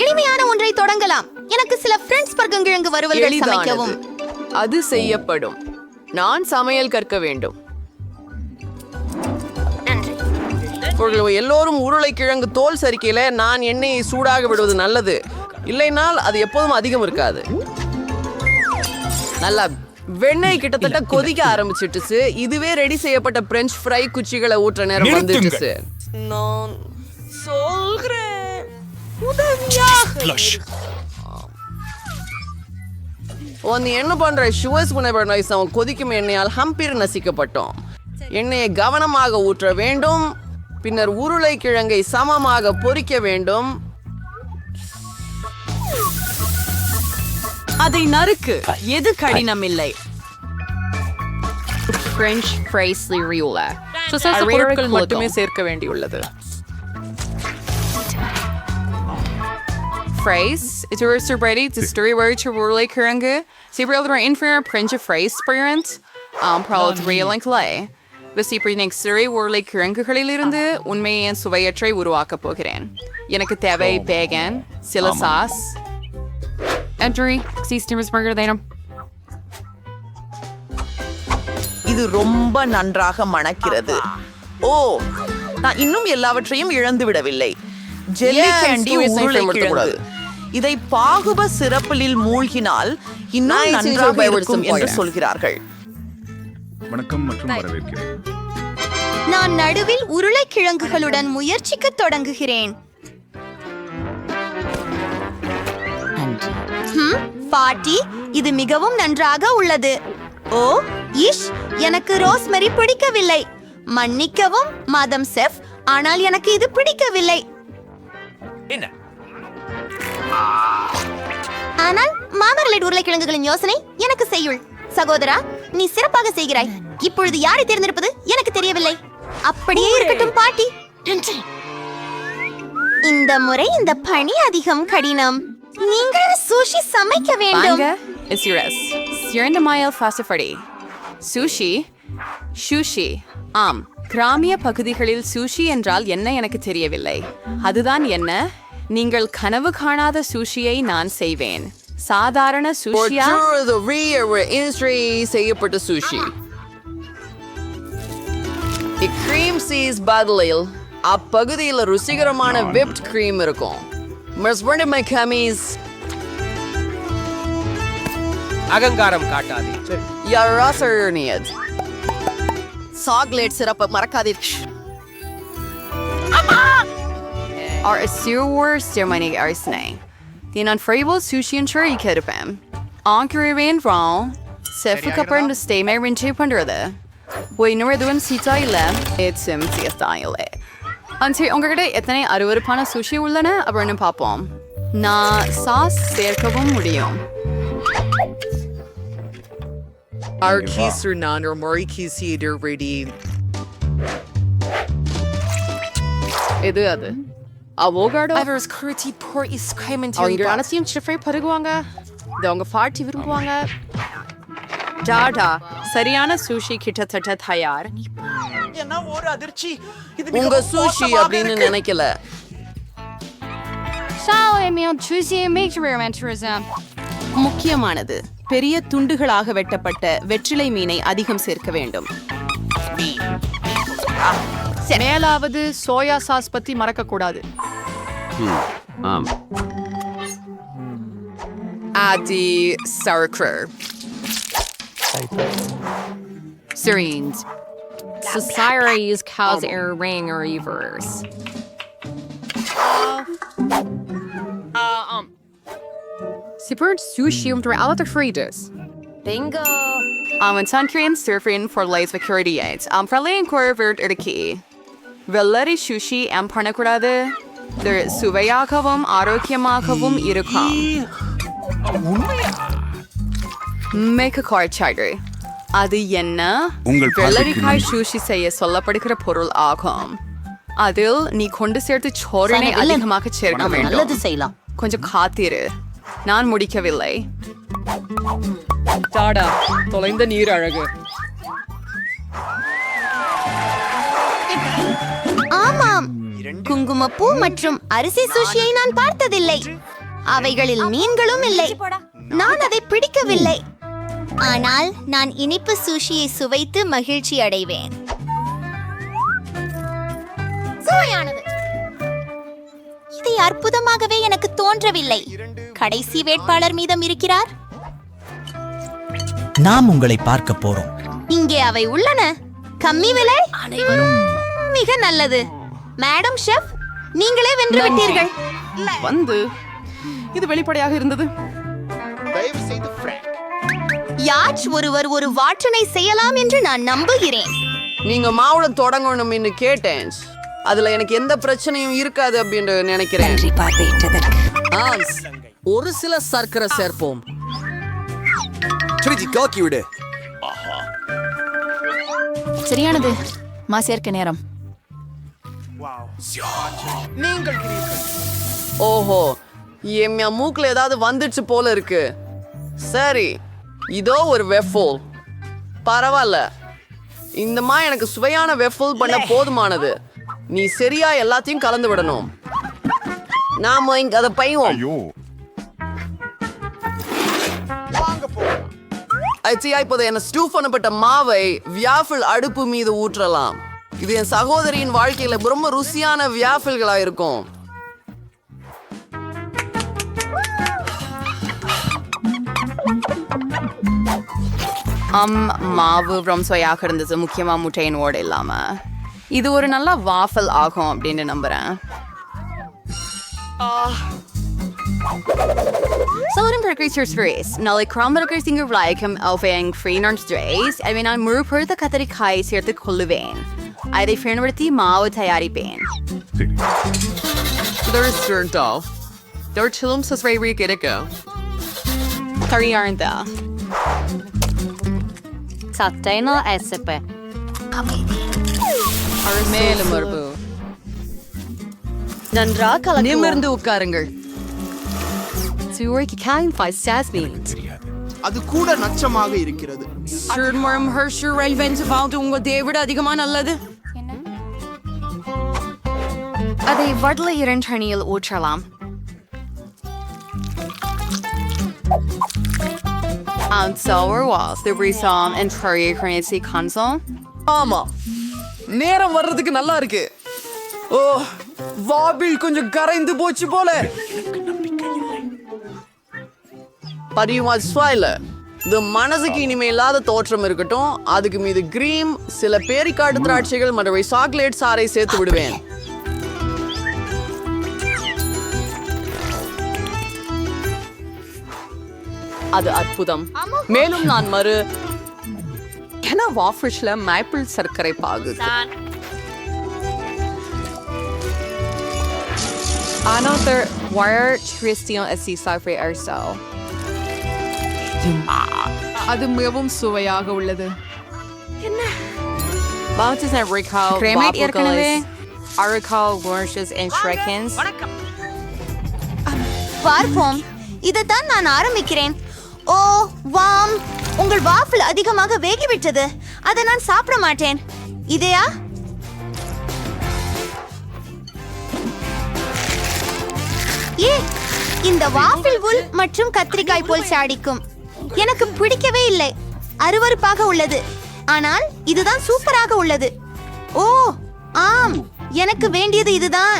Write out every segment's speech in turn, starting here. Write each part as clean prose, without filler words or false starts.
எளிமையான ஒன்றை தொடங்கலாம். எனக்கு சில பிரெஞ்ச் பர்கங்கிழங்கு வறுவல்கள் சமைக்கவும். அது செய்யப்படும். நான் சமையல் கற்க வேண்டும். எல்லோரும் உருளைக்கிழங்கு தோல் சரிக்கையில நான் எண்ணெயை சூடாக விடுவது நல்லது. இல்லைனால் அது எப்போதும் அதிகம் இருக்காது. நல்லா வெண்ணெய் கிட்டத்தட்ட கொதிக்க ஆரம்பிச்சிட்டுச்சு. இதுவே ரெடி செய்யப்பட்ட பிரெஞ்ச் ஃப்ரை குச்சிகளை ஊற்ற நேரம் வந்துட்டுச்சு. நான் சொல்கிறேன், நீ என்ன பண்ற? ஷுவஸ் புனைபர்னைஸ் அவன் கொதிக்கும் எண்ணெயால் ஹம்பீர் நசிக்கப்பட்டோம். எண்ணெயை கவனமாக ஊற்ற வேண்டும். பின்னர் உருளைக்கிழங்கை சமமாக பொரிக்க வேண்டும். அதை நறுக்கு. எது கடினம் இல்லை. French fries liruela. பொருட்கள் மட்டுமே சேர்க்க வேண்டியுள்ளது. Fries. It's a ready to story word to rule kuranga. See real the inferior French fries experience. Probably real like lay. Vesipi next story worley kurangகளில் இருந்து உண்மையின் சுவையற்றை உருவாக்கப் போகிறேன். எனக்கு தேவை பேகன், சில சாஸ். Entry, Steamers burger தேனும். இது ரொம்ப நன்றாக மணக்கிறது. ஓ, நான் இன்னும் எல்லாவற்றையும் இழந்து விடவில்லை. ஜெல்லி கேண்டி உருளைக்கிழங்கு. இதை பாகுப சிறப்பில் மூழ்கினால் இன்னும் நன்றாக இருக்கும் என்று சொல்கிறார்கள். வணக்கம் மற்றும் வரவேற்கிறேன். நான் நடுவில் உருளைக்கிழங்குகளுடன் முயற்சிக்க தொடங்குகிறேன். பாட்டி, இது மிகவும் நன்றாக உள்ளது. ஓ இஷ், எனக்கு ரோஸ்மெரி பிடிக்கவில்லை. மன்னிக்கவும் மாதம் செஃப், ஆனால் எனக்கு இது பிடிக்கவில்லை. ஆனால் மாமரலைட் உருளைக்கிழங்குகளின் யோசனை எனக்கு செய்யுள். சகோதரா, நீ சிறப்பாக செய்கிறாய். இப்பொழுது யாரை தேர்ந்தெடுப்பது எனக்கு தெரியவில்லை. அப்படியே இருக்கட்டும் பாட்டி. இந்த முறை இந்த பணி அதிகம் கடினம். நீங்கள் சுஷி சமைக்க வேண்டும். It's yours. Sierra Mile Fasafari. Sushi. Sushi. கிராமிய பகுதிகளில் சூஷி என்றால் என்ன எனக்கு தெரியவில்லை. அதுதான் என்ன? நீங்கள் கனவு காணாத சூஷியை நான் செய்வேன். சாதாரண சூஷியா? செய்யப்பட்ட சூஷி. கிரீம் சீஸ் பதிலில் அப்பகுதியில் ருசிகரமான whipped cream இருக்கும். அகங்காரம் காட்டாதே. சாக்லேட் சிறப்பு மறக்காதீர். Are a sewer ceremony arsene. The non-friable sushi and cherry kedapam. Ankaravan wrong. Sefu kapar to stay my rinche pandrada. We know where the one sita illa. It's style. Until ungerde etane arurapana sushi ullana aburn papom. Na sauce serkavum mudiyum. Our keys are none or Mori keys here ready. Edu adu. Avogado. Ivers curty poor is screaming to you. Honestly, I'm chifre paduanga. Donga party viruanga. Dada. Sariana sushi kitatata thayar. என்ன ஒரு அதிர்ச்சி. இது உங்க sushi அப்படின்னு நினைக்கல. முக்கியமானது பெரிய துண்டுகளாக வெட்டப்பட்ட வெற்றிலை மீனை அதிகம் சேர்க்க வேண்டும். மேலாவது சோயா சாஸ் பத்தி மறக்க கூடாது. Adi sauerkraut. Syrenes. Society's cows air ring or reverse. Super sushi under alata fritas. Bingo. Suncream surfing for lights security aids. Fralle and Corvert are the key. Velari sushi and Parnakurade. There Suvayakavum, Arokiamakavum, Irukam. Make a card charter. அது என்ன? வெள்ளரிக்காய் sushi செய்ய சொல்லப்படுகிற பொருள் ஆகும். அதில் நீ கொண்டு சேர்த்து சோரனை அதிகமாக சேர்க்க வேண்டும். கொஞ்சம் காத்திரு, நான் முடிக்கவில்லை. டாடா, தொலைந்த நீர் அழகு. ஆமாம், குங்குமப்பூ மற்றும் அரிசி சுஷியை நான் பார்த்ததில்லை. அவைகளில் மீன்களும் இல்லை. நான் அதை பிடிக்கவில்லை. ஆனால் நான் இனிப்பு சுஷியை சுவைத்து மகிழ்ச்சி அடைவேன். சுவையானது. இதை அற்புதமாகவே எனக்கு தோன்றவில்லை. கடைசி வேட்பாளர் மீதம் இருக்கிறார். நாம் உங்களை பார்க்க போறோம். இங்கே அவை உள்ளன. கம்மி விலை. மிக நல்லது. மேடம் ஷெஃப், நீங்களே வென்று விட்டீர்கள். இது வெளிப்படையாக இருந்தது. யாச் ஒருவர் ஒரு வாற்றனை செய்யலாம் என்று நான் நம்புகிறேன். நீங்க மாவுல தொடங்கணும் என்று கேட்டேன். அதுல எனக்கு எந்த பிரச்சனையும் இருக்காது அப்படின்னு நினைக்கிறேன். ஒரு சில சர்க்கரை சேர்ப்போம். சரியானது. மா சேர்க்க நேரம். ஓஹோ, என் மூக்குல ஏதாவது வந்துடுச்சு போல இருக்கு. சரி, இதோ ஒரு வெஃபோல். பரவாயில்ல, இந்தமா எனக்கு சுவையான வெஃபோல் பண்ண போதுமானது. நீ சரியா எல்லாத்தையும் கலந்து விடணும். நாம இங்க அதை பைவோம். ஐயோ, இப்போது என்ன ஸ்டூ பண்ணப்பட்ட மாவை வியாஃபிள் அடுப்பு மீது ஊற்றலாம். இது என் சகோதரியின் வாழ்க்கையில ரொம்ப ருசியான வியாஃபிள்களா இருக்கும். மாவு ரொம்ப சுவையாக இருந்தது, முக்கியமா முட்டையின் ஓடு இல்லாம. இது ஒரு நல்ல வாஃபல் ஆகும் அப்படின்னு நம்புறேன். Zouden burgers vlees. Nalle kramburgers in gelijkem overeen vrienders drees. En we naar moerpurde katerikai zeer te kolluween. Hij de vrienden die mouwen tayari been. சரி. There's turned off. There chillums as very good to go. Sorry, aren't there? Satayno SP. மேலும் மரபு. நிமிர்ந்து உட்காருங்கள். அது கூட நச்சமாக இருக்கிறது. உங்க தேவிட அதிகமா நல்லது. அதை வடல இரண்டணியில் ஊற்றலாம். And sour was the reason and curry currency console. ஆமா, நேரம் வர்றதுக்கு நல்லா இருக்கு. ஓ, வாபிள் கொஞ்சம் கரைந்து போச்சு போல. பதியுமா ஸ்வைல. இது மனசுக்கு இனிமே இல்லாத தோற்றம் இருக்கட்டும். அதுக்கு மீது கிரீம், சில பேரிக்காட்டு திராட்சைகள் மற்றும் சாக்லேட் சாறை சேர்த்து விடுவேன். அது அற்புதம். மேலும் நான் வாஃபிஷ்ல மேப்பிள் சர்க்கரை பாகு. Another wire Christian Assisafre Arso. அது மிகவும் சுவையாக உள்ளது. Bounties and recall. Cremate ஏற்கனவே Aricol, Oranges and Shrekins. பார்ப்போம். இதைத்தான் நான் ஆரம்பிக்கிறேன். ஓ வாம், உங்கள் வாஃபிள் அதிகமாக வேகிவிட்டது. அதை நான் சாப்பிட மாட்டேன். இதையா? ஏ, இந்த வாஃபிள் புல் மற்றும் கத்திரிக்காய் போல் சாடிக்கும். எனக்கு பிடிக்கவே இல்லை. அருவருப்பாக உள்ளது. ஆனால் இதுதான் சூப்பராக உள்ளது. ஓ ஆம், எனக்கு வேண்டியது இதுதான்.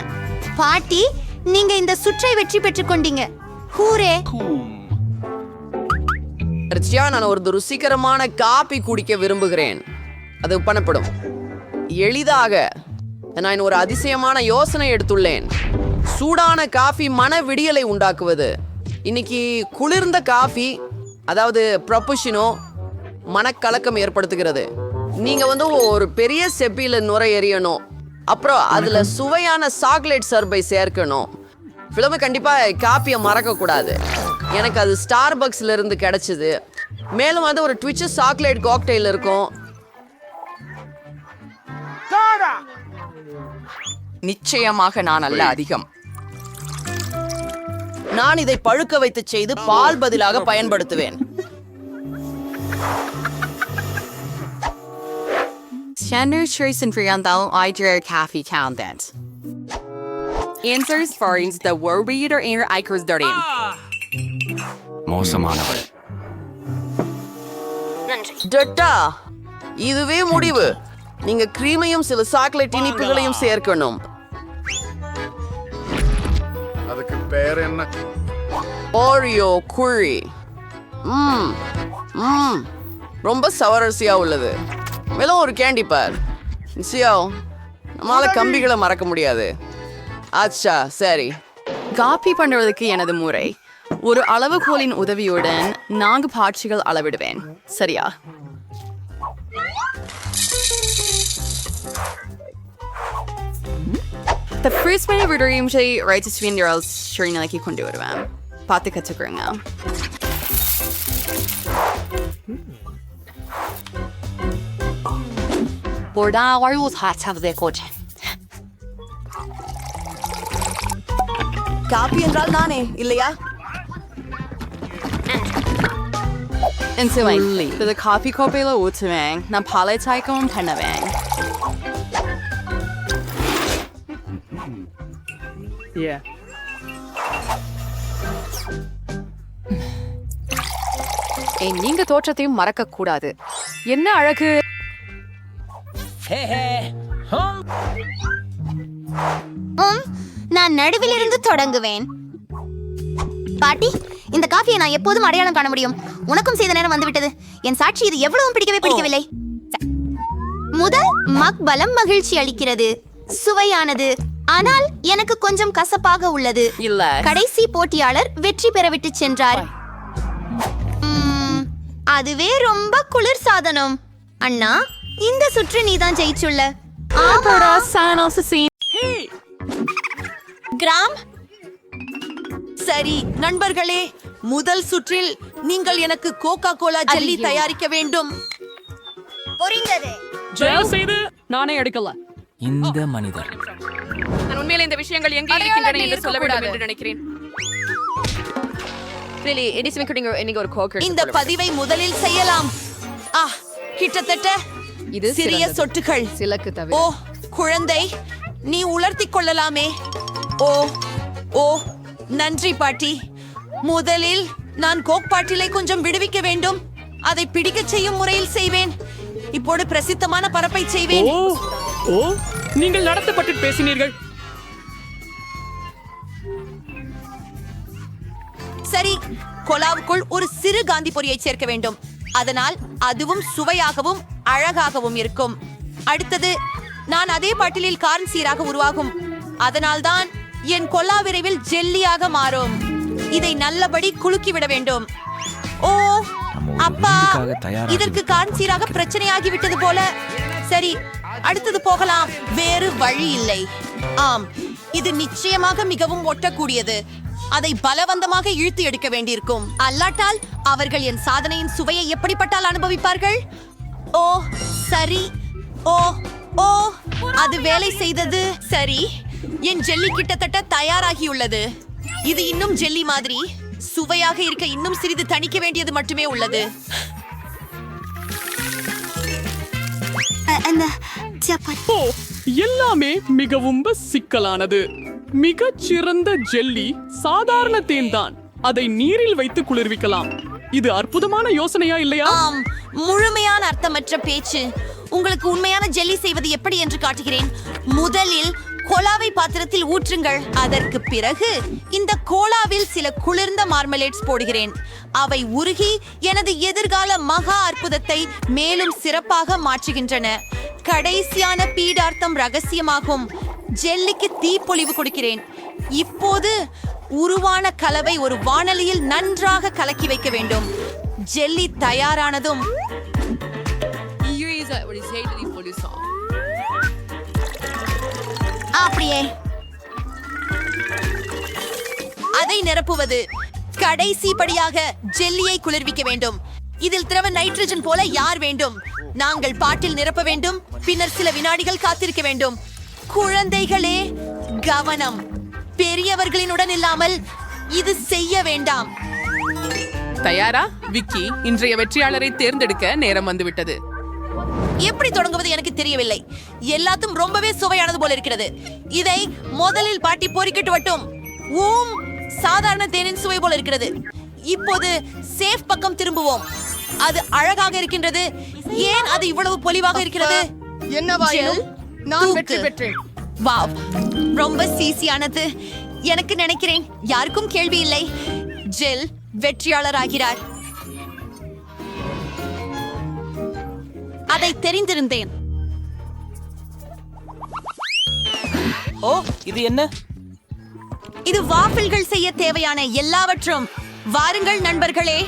பாட்டி, நீங்க இந்த சுற்றை வெற்றி பெற்றுக் கொண்டீங்க. ஹூரே. நான் ஒரு ருசிகரமான காபி குடிக்க விரும்புகிறேன். அது பண்ணப்படும் எளிதாக. நான் ஒரு அதிசயமான யோசனை எடுத்துள்ளேன். சூடான காஃபி மன விடியலை உண்டாக்குவது. இன்னைக்கு குளிர்ந்த காஃபி, அதாவது ப்ரொபுஷினோ, மனக்கலக்கம் ஏற்படுத்துகிறது. நீங்க ஒரு பெரிய செப்பில நுரை எறியணும். அப்புறம் அதுல சுவையான சாக்லேட் சர்பை சேர்க்கணும். ஃபிலிமு கண்டிப்பா காப்பியை மறக்க கூடாது. எனக்கு அது ஸ்டார்பக்ஸ்ல இருந்து கிடைச்சது. மேலும் ஒரு ட்விட்ச் சாக்லேட் காக்டெயில் இருக்கும். நிச்சயமாக நான் அல்ல அதிகம். நான் இதை பழுக்க வைத்து செய்து பால் பதிலாக பயன்படுத்துவேன். Känner Trace and Friandal I drar kaffe content. Answers finds the worried or air icons darin. மோசமானவள். டட்டா இதுவே முடிவு. நீங்க கிரீமையும் சில சாக்லேட் இனிப்புகளையும் சேர்க்கணும். அதுக்கு பேர் என்ன? ஓரியோ குழி. ரொம்ப சவரசியா உள்ளது. மேலும் ஒரு கேண்டி பார். சியோ நம்மளால கம்பிகளை மறக்க முடியாது. ஆச்சா சரி. காப்பி பண்றதுக்கு எனது முறை ஒரு அளவுகோலின் உதவியுடன் 4 பாட்சிகள் அளவிடுவேன். சரியா? The first many விடுறையும் ரைட் ஸ்வீண்டரால் ஸ்ரீநிலைக்கு கொண்டு வருவேன். பார்த்து கற்றுக்குறேங்க. 보다 얼고 사차도 거지. காப்பி என்றால் நானே இல்லையா? 인수행. 그래서 커피 컵에로 우트맹. 난 발레 차이컴 판나맹. Yeah. நீங்க தோற்றத்தையும் மறக்க கூடாது. என்ன அழகு. நான் நடுவில் இருந்து தொடங்குவேன். பாட்டி, இந்த காஃபியை நான் எப்போதும் அடையாளம் காண முடியும். உனக்கும் செய்த நேரம் வந்துவிட்டது. என் சாட்சி இது எவ்வளவும் பிடிக்கவில்லை. முதல் மக் பலம் மகிழ்ச்சி அளிக்கிறது, சுவையானது, ஆனால் எனக்கு கொஞ்சம் கசப்பாக உள்ளது. இல்ல. கடைசி போட்டியாளர் வெற்றி பெறவிட்டு சென்றார். அதுவே ரொம்ப குளிர் சாதனம். அண்ணா, இந்த சுற்று நீதான் ஜெயிச்சுள்ள. கிராம் சரி நண்பர்களே, முதல் சுற்றில் நீங்கள் எனக்கு கோகா கோலா ஜெல்லி தயாரிக்க வேண்டும். நானே எடுக்கல. இந்த மனிதர் நான் உண்மையிலே இந்த விஷயங்கள் எங்கே இருக்கின்றன என்று சொல்ல வேண்டும் என்று நினைக்கிறேன். இந்த பதிவை முதலில் செய்யலாம். கிட்டத்தட்ட இது சிறிய சொட்டுகள். சிலக்கு தவிர. ஓ குழந்தை, நீ உலர்த்திக் கொள்ளலாமே. ஓ ஓ நன்றி பாட்டி. முதலில் நான் கோக் பாட்டிலை கொஞ்சம் விடுவிக்க வேண்டும். அதை பிடிக்கச் செய்யும் முறையில் செய்வேன். இப்போது பிரசித்தமான பரப்பை செய்வேன். ஓ நீங்கள் நடத்தப்பட்டு பேசினீர்கள். சரி, கோலாவுக்குள் ஒரு சிறு காந்தி பொரியை சேர்க்க வேண்டும். அதனால் அதுவும் சுவையாகவும் அழகாகவும் இருக்கும். அடுத்தது, நான் அதே பாட்டிலில் கார்ன் சீராக உருவாகும். அதனால்தான் என் கொல்லா விரைவில் ஜெல்லியாக மாறும். இதை நல்லபடி குலுக்கி விட வேண்டும். ஓ அப்பா, இதற்கு கார்ன் சீராக பிரச்சனையாகிவிட்டது போல. சரி, அடுத்தது போகலாம். வேறு வழி இல்லை. ஆம், இது நிச்சயமாக மிகவும் ஒட்டக்கூடியது. அதை பலவந்தமாக இழுத்து எடுக்க வேண்டியிருக்கும். அல்லாட்டால் அவர்கள் என் சாதனையின் சுவையை எப்படிப்பட்டால் அனுபவிப்பார்கள். ஓ சரி, ஓ ஓ அது வேலை செய்தது. சரி, என் ஜெல்லி கிட்டத்தட்ட தயாராகியுள்ளது. இது இன்னும் ஜெல்லி மாதிரி சுவையாக இருக்க இன்னும் சிறிது தணிக்க வேண்டியது மட்டுமே உள்ளது. எல்லாமே மிகவும் சிக்கலானது. மிகச் சிறந்த ஜெல்லி சாதாரண தேன் தான். அதை நீரில் வைத்து குளிர்விக்கலாம். இது அற்புதமான யோசனையா இல்லையா? ஆம், முழுமையான அர்த்தமற்ற பேச்சு. உங்களுக்கு உண்மையான ஜெல்லி செய்வது எப்படி என்று காட்டுகிறேன். முதலில் கோலாவை பாத்திரத்தில் ஊற்றுங்கள். அதற்கு பிறகு இந்த கோலாவில் சில குளிர்ந்த மார்மலேட்ஸ் போடுகிறேன். அவை உருகி எனது எதிர்கால மகா அற்புதத்தை மேலும் சிறப்பாக மாற்றுகின்றன. கடைசியான பீடார்த்தம் ரகசியமாகும். ஜெல்லிக்கு தீப்பொழிவு கொடுக்கிறேன். இப்போது உருவான கலவை ஒரு வாணலியில் நன்றாக கலக்கி வைக்க வேண்டும். ஜெல்லி தயாரானதும் அப்படியே அதை நிரப்புவது. கடைசி படியாக ஜெல்லியை குளிர்விக்க வேண்டும். இதில் திரவ நைட்ரஜன் போல யார் வேண்டும். நாங்கள் பாட்டில் நிரப்ப வேண்டும். பின்னர் சில வினாடிகள் காத்திருக்க வேண்டும். குழந்தைகளே கவனம், பெரியவர்களினுடன் இல்லாமல் இது செய்ய வேண்டாம். தயாரா விக்கி? இன்றைய வெற்றியாளரை தேர்ந்தெடுக்க நேரம் வந்துவிட்டது. எப்படி தொடங்குவது எனக்கு தெரியவில்லை. எல்லாத்தும் ரொம்பவே சுவையானது போல இருக்கிறது. இதை முதலில் பாட்டி பொறிக்கிட்டு வட்டும். சாதாரண தேனின் சுவை போல இருக்கிறது. இப்போது சேஃப் பக்கம் திரும்புவோம். அது அழகாக இருக்கின்றது. ஏன் அது இவ்வளவு பொலிவாக இருக்கிறது? என்னவாயினும் நான் வெற்றி பெற்றேன். வாவ், ரொம்ப சீசியானது. எனக்கு நினைக்கிறேன் யாருக்கும் கேள்வி இல்லை. ஜெல் வெற்றியாளர் ஆகிறார். அதை தெரிந்திருந்தேன். ஓ, இது என்ன? இது வாஃபிள்கள் செய்ய தேவையான எல்லாவற்றும். வாருங்கள் நண்பர்களே,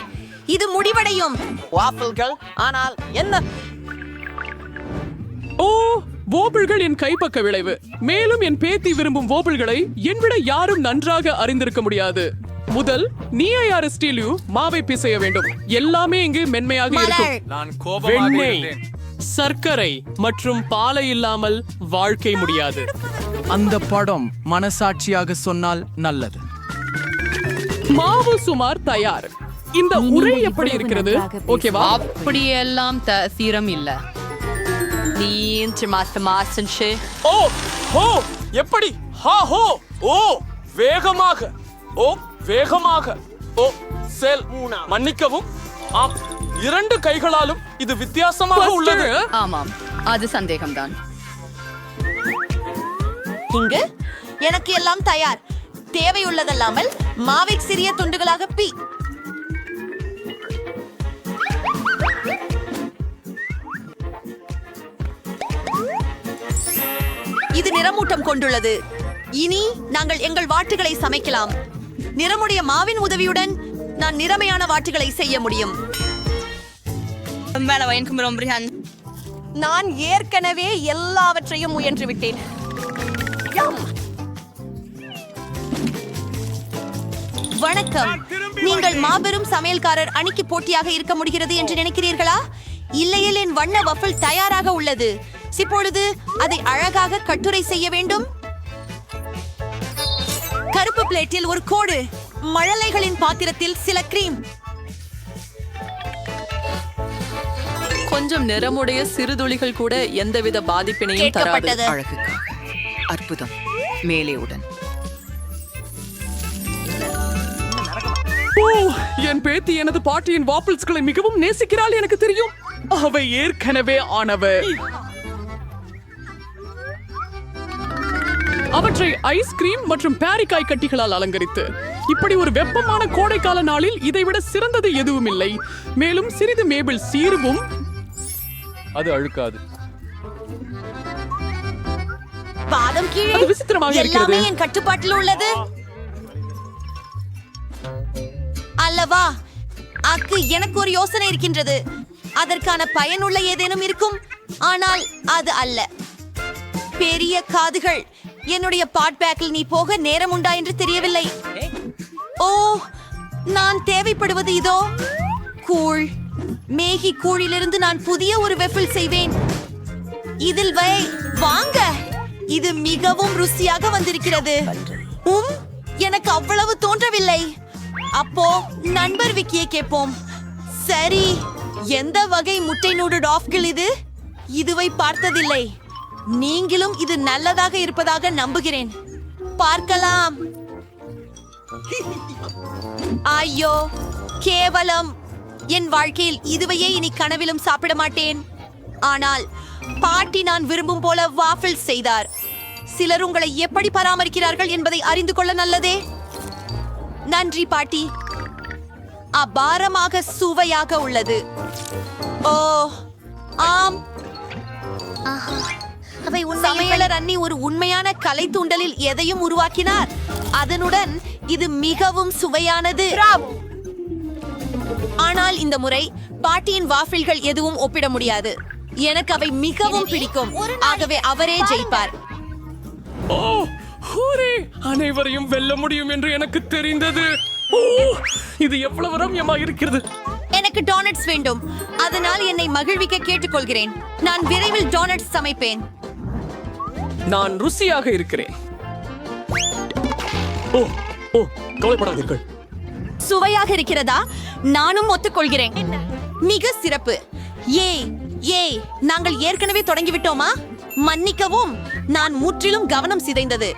இது முடிவடையும். வாஃபிள்கள்? ஆனால் என்ன? ஓ, வோபிள்கள் என் கைப்பக்க விளைவு. மேலும் என் பேத்தி விரும்பும் வோபிள்களை என்னவிட யாரும் நன்றாக அறிந்திருக்க முடியாது. முதல் நீஐஆர்எஸ்டிலு மாவை பிசைய வேண்டும். எல்லாமே இங்கு மென்மையாக இருக்கும். வெண்ணெய், சர்க்கரை மற்றும் பாலை இல்லாமல் வாழ்க்கை முடியாது. அந்த படம் மனசாட்சியாக சொன்னால் நல்லது. மாவு சுமார் தயார். இந்த உரை எப்படி இருக்கிறது? ஓகேவா? அப்படியெல்லாம் தீரம் இல்ல. ஓ ஹோ, எப்படி? ஹா ஹோ, ஓ வேகமாக, ஓ வேகமாக, ஓ செல், மன்னிக்கவும். ஆம், 2 கைகளாலும் இது வித்தியாசமாக உள்ளது. ஆமாம், அது சந்தேகம்தான். இங்கு எனக்கு எல்லாம் தயார். தேவையுள்ளதல்லாமல் மாவை சிறிய துண்டுகளாக இது நிறமூட்டம் கொண்டுள்ளது. இனி நாங்கள் எங்கள் வாட்டுகளை சமைக்கலாம். நிறமுடைய மாவின் உதவியுடன் நான் நிறமையான வாட்டுகளை செய்ய முடியும். நான் ஏற்கனவே எல்லாவற்றையும் முயன்று விட்டேன். வணக்கம். நீங்கள் மாபெரும் சமையல்காரர் அணிக்கு போட்டியாக இருக்க முடிகிறது என்று நினைக்கிறீர்களா? இல்லையில் என் வண்ண வஃபிள் தயாராக உள்ளது. இப்பொழுது அதை அழகாக கட்டுரை செய்ய வேண்டும். கருப்பு பிளேட்டில் ஒரு கோடு, மழலைகளின் பாத்திரத்தில் சில கிரீம். கொஞ்சம் நிறமுடைய சிறுதுளிகள் கூட எந்தவித பாதிப்பினையும் தராது. அழகுக்காக அற்புதம். மேலே உடன். ஓ, என் பேத்தி எனது பாட்டியின் வாப்பிள்ஸ்களை மிகவும் நேசிக்கிறாள். எனக்கு தெரியும். அவை ஏற்கனவே ஆனவை. அவற்றை ஐஸ்கிரீம் மற்றும் பேரிக்காய் கட்டிகளால் அலங்கரித்து, இப்படி ஒரு வெப்பமான கோடைக்கால நாளில் இதைவிட சிறந்தது எதுவும் இல்லை. மேலும் சிறிது மேபிள் சீர்வும் அது அழுக்காது. பாதம் கீழே அது விசித்திரமாக இருக்கிறது. எல்லாமே என் கட்டுப்பாட்டில் உள்ளது அல்லவா? அக்கு எனக்கு ஒரு யோசனை இருக்கின்றது. அதற்கான பயனுள்ள ஏதேனும் இருக்கும். ஆனால் அது அல்ல. பெரிய காதுகள். என்னுடைய பாட் பேக்கில் நீ போக நேரம் உண்டா என்று தெரியவில்லை. ஓ, நான் தேவைப்படுவது இதோ. கூழ். மேகி கூழிலிருந்து நான் புதிய ஒரு வெஃபிள் செய்வேன். இதில் வாங்க. இது மிகவும் ருசியாக வந்திருக்கிறது. எனக்கு அவ்வளவு தோன்றவில்லை. அப்போ நண்பர் விக்கியை கேட்போம். சரி, எந்த வகை முட்டை நூடு டாஃப்கள் இது? இதுவை பார்த்ததில்லை. நீங்களும் இது நல்லதாக இருப்பதாக நம்புகிறேன். பார்க்கலாம். ஐயோ, கேவலம். என் வாழ்க்கையில் இதுவையே இனி கனவிலும் சாப்பிட மாட்டேன். ஆனால் பாட்டி நான் விரும்பும் போல வாஃபிள் செய்தார். சிலர் உங்களை எப்படி பராமரிக்கிறார்கள் என்பதை அறிந்து கொள்ள நல்லதே. நன்றி பாட்டி. அபாரமாக சுவையாக உள்ளது. ஓ ஆம், சமையலர் அண்ணி ஒரு உண்மையான கலை தூண்டலில் எதையும் உருவாக்கினார். அதனுடன் இது மிகவும் சுவையானது. ஆனால் இந்த முறை பாட்டியின் வாஃபிள்கள் எதுவும் ஒப்பிட முடியாது. எனக்கு அவை மிகவும் பிடிக்கும். ஆகவே அவரே ஜெயிப்பார். ஓ, ஹூரே! அனைவரையும் வெல்ல முடியும் என்று எனக்கு தெரிந்தது. ஓ, இது எவ்வளவு ரம்யமா இருக்கிறது. எனக்கு டோனட்ஸ் வேண்டும். அதனால் என்னை மகிழ்விக்க கேட்டுக்கொள்கிறேன். நான் விரைவில் டோனட்ஸ் சமைப்பேன். நான் ருசியாக இருக்கிறேன். ஓ ஓ, கவலைப்படாதீர்கள். சுவையாக இருக்கிறதா? நானும் ஒத்துக்கொள்கிறேன். மிக சிறப்பு. ஏய், ஏய், நாங்கள் ஏற்கனவே தொடங்கிவிட்டோமா? மன்னிக்கவும், நான் முற்றிலும் கவனம் சிதைந்தது.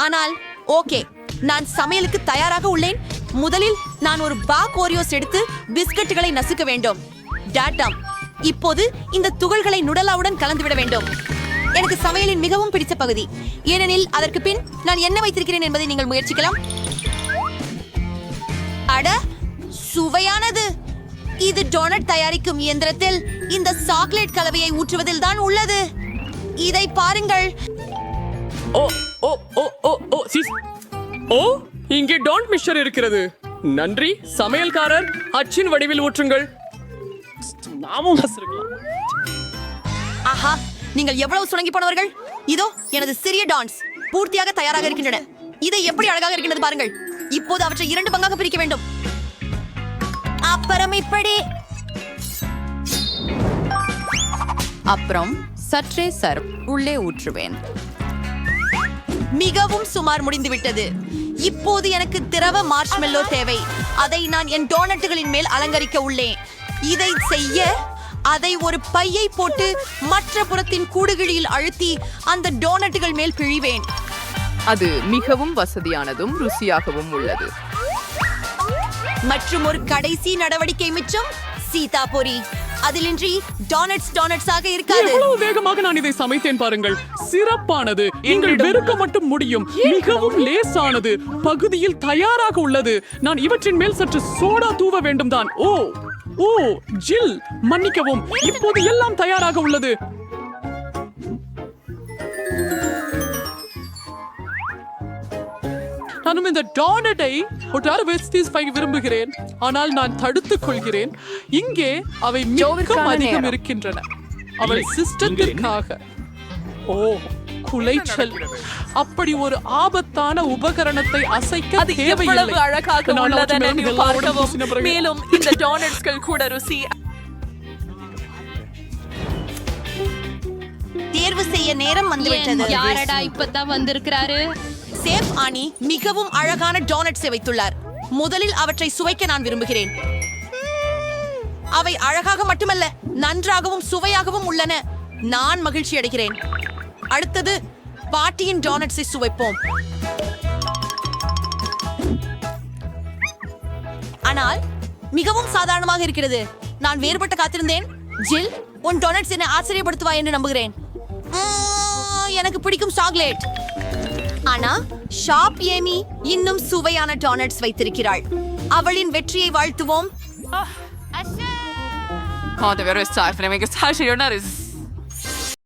ஆனால் ஓகே, நான் சமையலுக்கு தயாராக உள்ளேன். முதலில் நான் ஒரு பாக் ஓரியோஸ் எடுத்து பிஸ்கட்டுகளை நசுக்க வேண்டும். டாட்டாம், இப்போது இந்த துகள்களை நுடலாவுடன் கலந்துவிட வேண்டும். எனக்கு சமையலின் மிகவும் பிடித்த பகுதி, ஏனெனில் அதற்கு பின் நான் என்ன வைத்திருக்கிறேன் என்பதை நீங்கள் முயற்சிக்கலாம். அட, சுவையானது! இது டோனட் தயாரிக்கும் இயந்திரத்தில் இந்த சாக்லேட் கலவையை ஊற்றுவதில் தான் உள்ளது. இதை பாருங்கள். ஓ ஓ ஓ ஓ ஓ சீஸ். ஓ, இங்கே டோன்ட் மிக்சர் இருக்கிறது. நன்றி சமையல்காரர். அச்சின் வடிவில் ஊற்றுங்கள். நாமும் ரசிக்கலாம். ஆஹா, நீங்கள் எவ்வளவு சுணங்கி போனவர்கள். இதோ எனது சிறிய டான்ஸ் பூர்த்தியாக தயாராக இருக்கின்றன. இதை எப்படி அழகாக இருக்கின்றது பாருங்கள். இப்போது அவற்றை 2 பங்காக பிரிக்க வேண்டும். அப்புறம் இப்படி. அப்புறம் சற்றே சர்வ் உள்ளே ஊற்றுவேன். மிகவும் சுமார் முடிந்துவிட்டது. இப்போது எனக்கு திரவ மார்ஷ்மெல்லோ தேவை. அதை நான் என் டோனட்டுகளின் மேல் அலங்கரிக்க உள்ளேன். இதை செய்ய அதை ஒரு பையை போட்டு மற்ற புறத்தின் கூடுகிழியில் அழுத்தி அந்த டோனட்டுகள் மேல் பிழிவேன். அது மிகவும் வசதியானதும் ருசியாகவும் உள்ளது. மற்றும் ஒரு கடைசி நடவடிக்கை மிச்சம், சீதாபுரி. அதிலின்றி டோனட்ஸாக இருக்காது. எவ்வளவு வேகமாக நான் இதை சமைத்தேன் பாருங்கள். சிறப்பானது. நீங்கள் வெறுக்க மட்டும் முடியும். மிகவும் லேசானது. பகுதியில் தயாராக உள்ளது. நான் இவற்றின் மேல் சற்று சோடா தூவ வேண்டும் தான். ஓ ஓ ஜில், மன்னிக்கவும். இப்போது எல்லாம் தயாராக உள்ளது. நானும் இந்த டோனட்டை விரும்புகிறேன், ஆனால் நான் தடுத்துக் கொள்கிறேன். இங்கே அவை மிகவும் அதிகம் இருக்கின்றன. அவள் சிஸ்டத்திற்காக. ஓ, குலைச்சல். அப்படி ஒரு ஆபத்தான உபகரணத்தை அசைக்க தேவையில்லை. அழகாக உள்ளதென பார்க்கவும். மேலும் இந்த டோனட்ஸ்கள் கூட ருசி. தேர்வு செய்ய நேரம் வந்துவிட்டது. யாரடா இப்பதான் வந்திருக்கிறாரு? சேஃப் ஆனி மிகவும் அழகான டோனட்ஸை வைத்துள்ளார். முதலில் அவற்றை சுவைக்க நான் விரும்புகிறேன். அவை அழகாக மட்டுமல்ல, நன்றாகவும் சுவையாகவும் உள்ளன. நான் மகிழ்ச்சி அடைகிறேன். அடுத்தது பாட்டியின் டோனட்ஸை சுவைப்போம். ஆனால் மிகவும் சாதாரணமாக இருக்கிறது. நான் வேறுபட்ட காத்திருந்தேன். ஜில், உன் டோனட்ஸ் என்னை ஆச்சரியப்படுத்துவா என்று நம்புகிறேன். எனக்கு பிடிக்கும் சாக்லேட். ஆனா ஷாப் ஏமி இன்னும் சுவையான டோனட்ஸ் வைத்திருக்கிறாள். அவளின் வெற்றியை வாழ்த்துவோம். Det var röst för det är mycket särskilt när det